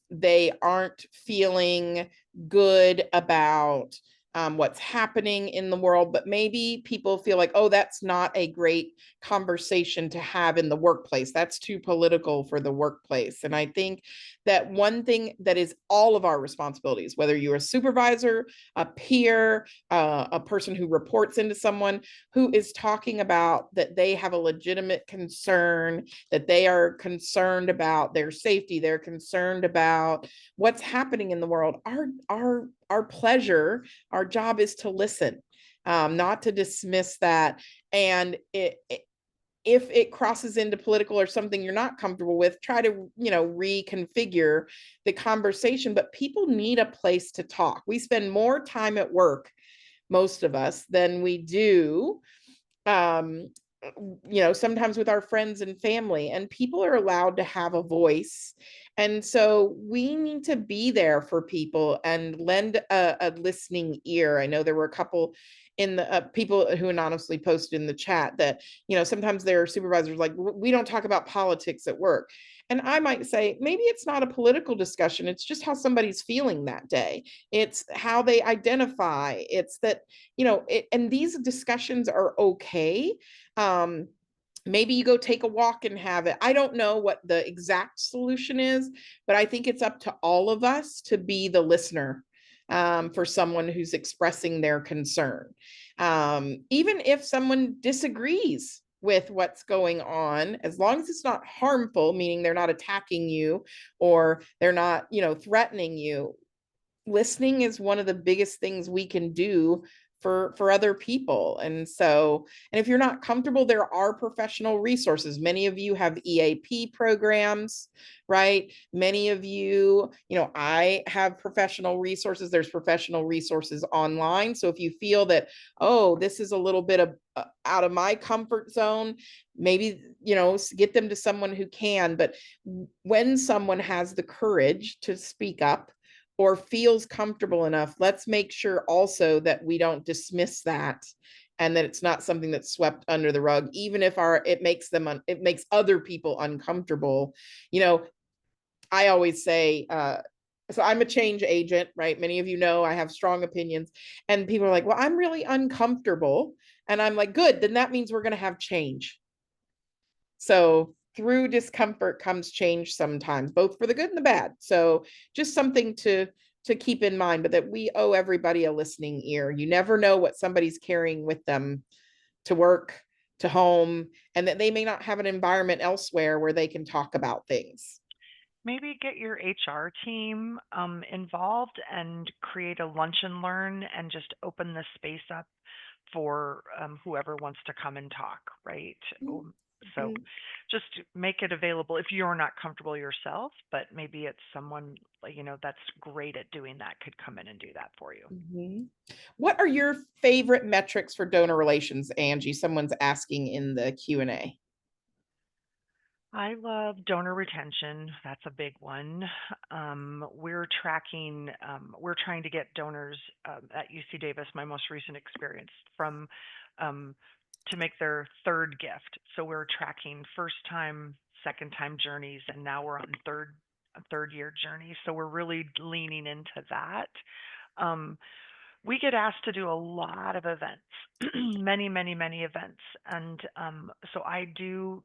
they aren't feeling good about what's happening in the world, but maybe people feel like, oh, that's not a great conversation to have in the workplace. That's too political for the workplace. And I think that one thing that is all of our responsibilities, whether you're a supervisor, a peer, a person who reports into someone who is talking about that they have a legitimate concern, that they are concerned about their safety, they're concerned about what's happening in the world. Our pleasure, our job is to listen, not to dismiss that. And if it crosses into political or something you're not comfortable with, try to, reconfigure the conversation. But people need a place to talk. We spend more time at work, most of us, than we do um sometimes with our friends and family, and people are allowed to have a voice. And so we need to be there for people and lend a listening ear. I know there were a couple in the people who anonymously posted in the chat that, sometimes their supervisors like, we don't talk about politics at work. And I might say, maybe it's not a political discussion, it's just how somebody's feeling that day, it's how they identify, it's that, and these discussions are okay. um Maybe you go take a walk and have it. I don't know what the exact solution is, but I think it's up to all of us to be the listener for someone who's expressing their concern. Even if someone disagrees with what's going on, as long as it's not harmful, meaning they're not attacking you or they're not, threatening you. Listening is one of the biggest things we can do for other people. And so, and if you're not comfortable, there are professional resources. Many of you have EAP programs, right? Many of you, I have professional resources. There's professional resources online. So if you feel that, oh, this is a little bit of out of my comfort zone, maybe, get them to someone who can. But when someone has the courage to speak up or feels comfortable enough, let's make sure also that we don't dismiss that, and that it's not something that's swept under the rug, even if it makes other people uncomfortable. I always say, so I'm a change agent, right? Many of you know I have strong opinions, and people are like, well, I'm really uncomfortable. And I'm like, good, then that means we're going to have change. So through discomfort comes change sometimes, both for the good and the bad. So just something to keep in mind, but that we owe everybody a listening ear. You never know what somebody's carrying with them to work, to home, and that they may not have an environment elsewhere where they can talk about things. Maybe get your HR team involved and create a lunch and learn, and just open the space up for whoever wants to come and talk, right? So just make it available if you're not comfortable yourself, but maybe it's someone that's great at doing that could come in and do that for you. Mhm. What are your favorite metrics for donor relations, Angie? Someone's asking in the Q&A. I love donor retention. That's a big one. We're tracking, we're trying to get donors at UC Davis, my most recent experience, from um, to make their third gift. So we're tracking first time, second time journeys, and now we're on third year journey. So we're really leaning into that. Um, we get asked to do a lot of events, many, many, many events. And so I do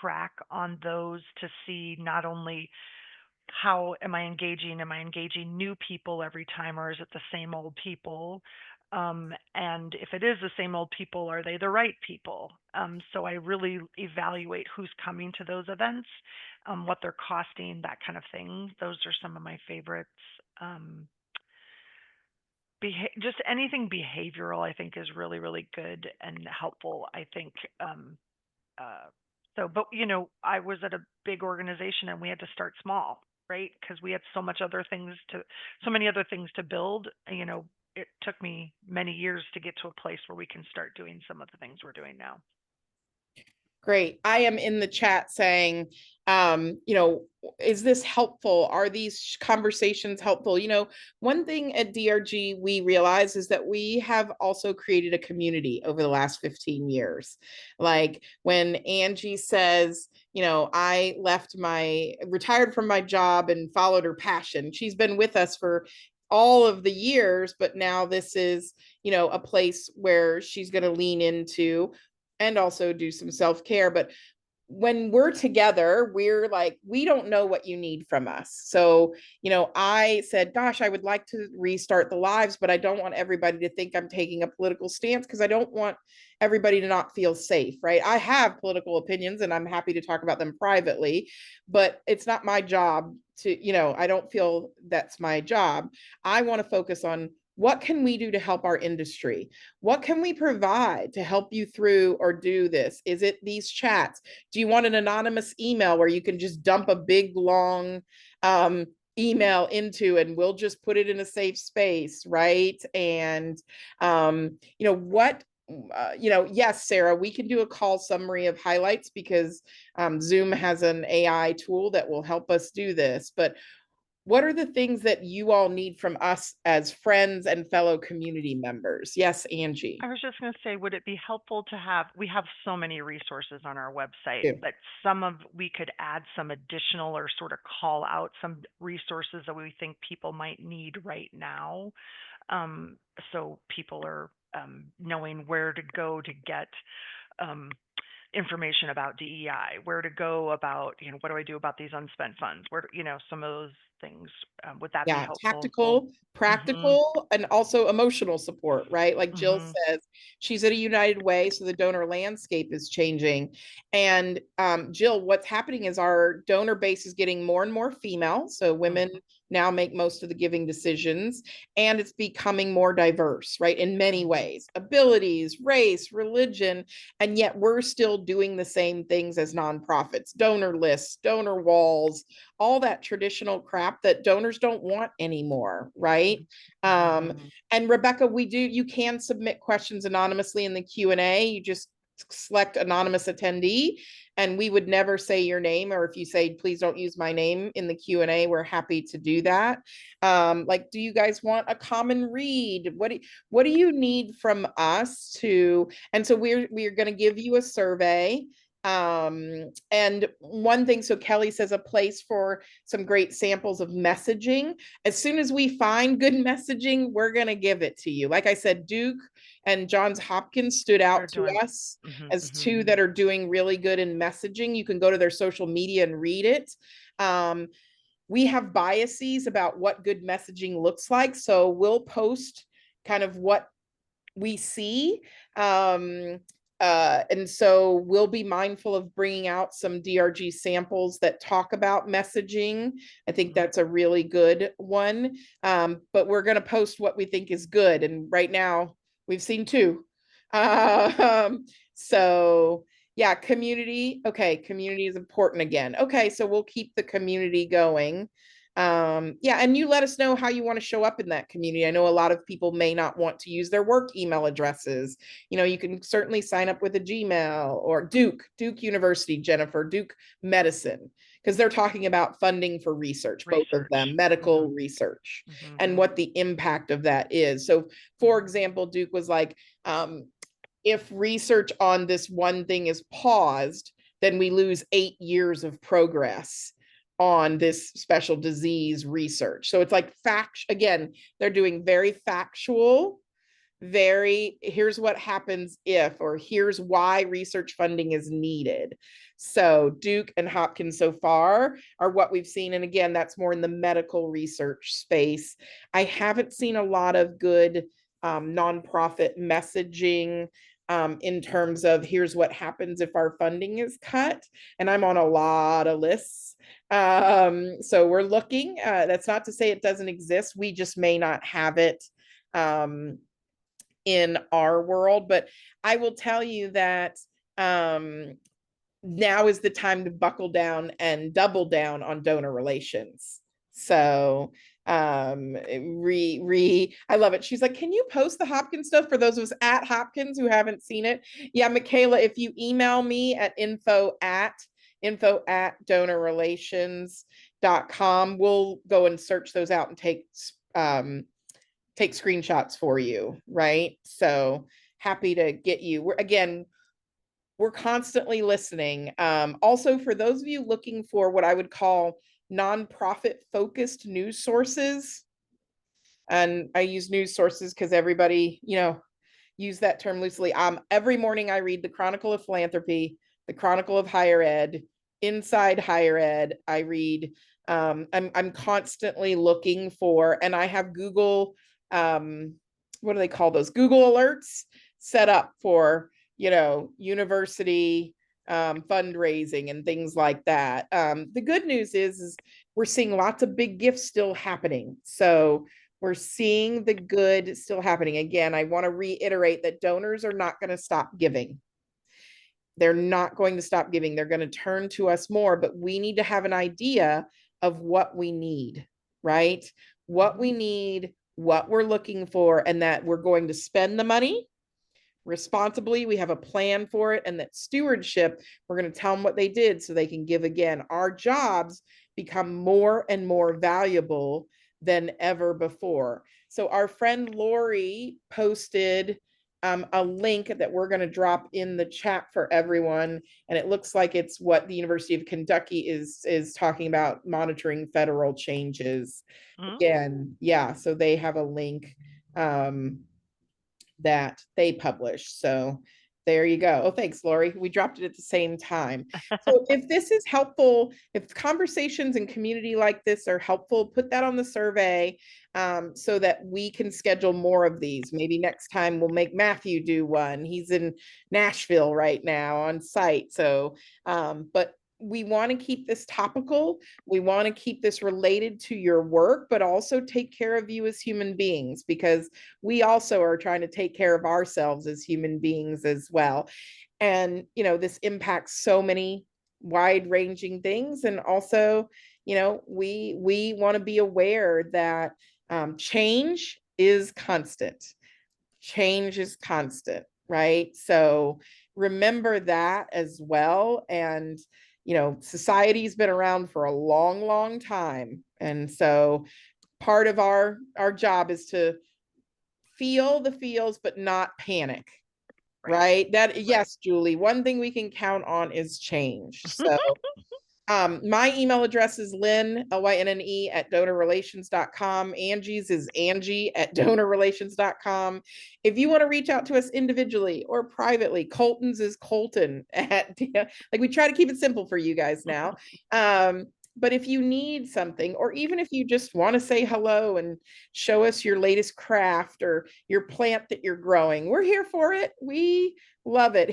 track on those to see not only how am I engaging? Am I engaging new people every time, or is it the same old people? And if it is the same old people, are they the right people? So I really evaluate who's coming to those events, what they're costing, that kind of thing. Those are some of my favorites. Um, just anything behavioral, I think, is really, really good and helpful. I think. Uh, but I was at a big organization and we had to start small, right? Because we had so many other things to build. It took me many years to get to a place where we can start doing some of the things we're doing now. Great. I am in the chat saying, is this helpful? Are these conversations helpful? One thing at DRG we realize is that we have also created a community over the last 15 years. Like when Angie says, I retired from my job and followed her passion. She's been with us for all of the years, but now this is, a place where she's going to lean into and also do some self-care. But when we're together, we're like, we don't know what you need from us. So, I said, gosh, I would like to restart the lives, but I don't want everybody to think I'm taking a political stance because I don't want everybody to not feel safe, right? I have political opinions and I'm happy to talk about them privately, but it's not my job to, I don't feel that's my job. I want to focus on what can we do to help our industry? What can we provide to help you through or do this? Is it these chats? Do you want an anonymous email where you can just dump a big, long email into and we'll just put it in a safe space, right? And, yes, Sarah, we can do a call summary of highlights because Zoom has an AI tool that will help us do this. But what are the things that you all need from us as friends and fellow community members? Yes, Angie. I was just going to say, would it be helpful to we have so many resources on our website, Yeah. but we could add some additional or sort of call out some resources that we think people might need right now. So people are knowing where to go to get information about DEI, where to go about, what do I do about these unspent funds? Some of those things, would that be helpful? Tactical, practical, and also emotional support, right? Like Jill says, she's at a United Way, so the donor landscape is changing. And Jill, what's happening is our donor base is getting more and more female. So women now make most of the giving decisions, and it's becoming more diverse, right? In many ways, abilities, race, religion, and yet we're still doing the same things as nonprofits, donor lists, donor walls, all that traditional crap that donors don't want anymore, right? And Rebecca, you can submit questions anonymously in the Q&A. You just select anonymous attendee, and we would never say your name, or if you say, please don't use my name in the Q&A, we're happy to do that. Like, do you guys want a common read? What do you need from us and so we're going to give you a survey. And one thing, so Kelly says a place for some great samples of messaging. As soon as we find good messaging, we're going to give it to you. Like I said, Duke and Johns Hopkins stood out to us as two that are doing really good in messaging. You can go to their social media and read it. We have biases about what good messaging looks like. So we'll post kind of what we see. And so we'll be mindful of bringing out some DRG samples that talk about messaging. I think that's a really good one. But we're going to post what we think is good. And right now we've seen two. So yeah, community. Okay, community is important again. Okay, so we'll keep the community going. And you let us know how you want to show up in that community. I know a lot of people may not want to use their work email addresses. You can certainly sign up with a Gmail or Duke University, Jennifer, Duke Medicine, because they're talking about funding for research, both of them, medical research, and what the impact of that is. So for example, Duke was like, if research on this one thing is paused, then we lose 8 years of progress on this special disease research. So it's like again, they're doing very factual, very, here's what happens if, or here's why research funding is needed. So Duke and Hopkins so far are what we've seen. And again, that's more in the medical research space. I haven't seen a lot of good nonprofit messaging in terms of here's what happens if our funding is cut. And I'm on a lot of lists. So we're looking, that's not to say it doesn't exist. We just may not have it in our world. But I will tell you that now is the time to buckle down and double down on donor relations. So I love it. She's like, can you post the Hopkins stuff for those of us at Hopkins who haven't seen it? Yeah, Michaela, if you email me at info at donorrelations.com, we'll go and search those out and take screenshots for you, right? So happy to get you. We're constantly listening. Also, for those of you looking for what I would call nonprofit focused news sources, and I use news sources because everybody, use that term loosely. Every morning I read the Chronicle of Philanthropy, the Chronicle of Higher Ed, Inside Higher Ed. I read, I'm constantly looking for, and I have Google, what do they call those? Google alerts set up for, university fundraising and things like that. The good news is we're seeing lots of big gifts still happening. So we're seeing the good still happening. Again, I want to reiterate that donors are not going to stop giving. They're not going to stop giving. They're going to turn to us more, but we need to have an idea of what we need, right? What we need, what we're looking for, and that we're going to spend the money responsibly. We have a plan for it, and that stewardship, we're going to tell them what they did so they can give again. Our jobs become more and more valuable than ever before. So our friend Lori posted a link that we're going to drop in the chat for everyone, and it looks like it's what the University of Kentucky is talking about, monitoring federal changes. Again, yeah, so they have a link that they publish. So there you go. Oh, thanks, Lori. We dropped it at the same time. So if this is helpful, if conversations and community like this are helpful, put that on the survey so that we can schedule more of these. Maybe next time we'll make Matthew do one. He's in Nashville right now on site. So, but we want to keep this topical. We want to keep this related to your work, but also take care of you as human beings, because we also are trying to take care of ourselves as human beings as well. And, this impacts so many wide ranging things. And also, we want to be aware that change is constant. Change is constant, right? So remember that as well. And society's been around for a long, long time. And so part of our job is to feel the feels, but not panic, right? Yes, Julie, one thing we can count on is change. So my email address is Lynne, Lynne at donorrelations.com. Angie's is Angie at donorrelations.com. If you want to reach out to us individually or privately, Colton's is Colton at, we try to keep it simple for you guys now. But if you need something, or even if you just want to say hello and show us your latest craft or your plant that you're growing, we're here for it. We love it.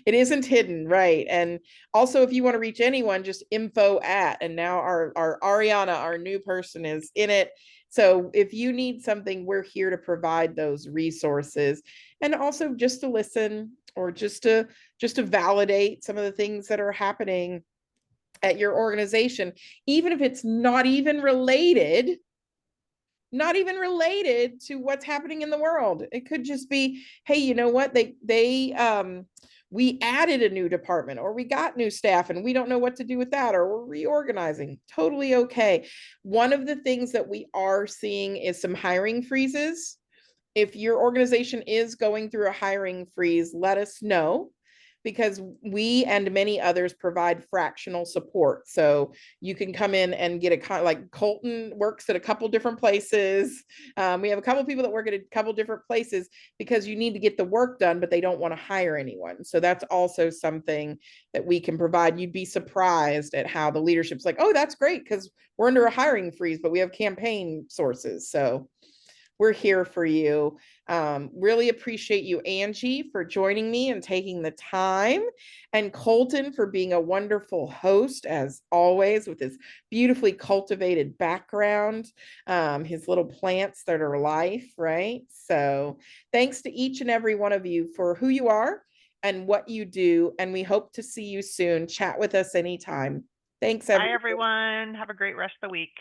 It isn't hidden, right? And also, if you want to reach anyone, just info at, and now our Ariana, our new person, is in it. So if you need something, we're here to provide those resources, and also just to listen, or just to validate some of the things that are happening at your organization, even if it's not even related to what's happening in the world. It could just be, hey, you know what? We added a new department, or we got new staff and we don't know what to do with that, or we're reorganizing. Totally okay. One of the things that we are seeing is some hiring freezes if your organization is going through a hiring freeze, let us know, because we and many others provide fractional support. So you can come in and get like Colton works at a couple different places. We have a couple people that work at a couple different places because you need to get the work done, but they don't want to hire anyone. So that's also something that we can provide. You'd be surprised at how the leadership's like, oh, that's great because we're under a hiring freeze, but we have campaign sources. So we're here for you. Really appreciate you, Angie, for joining me and taking the time, and Colton for being a wonderful host, as always, with his beautifully cultivated background, his little plants that are life, right? So thanks to each and every one of you for who you are and what you do. And we hope to see you soon. Chat with us anytime. Thanks, Bye, everyone. everyone. Have a great rest of the week.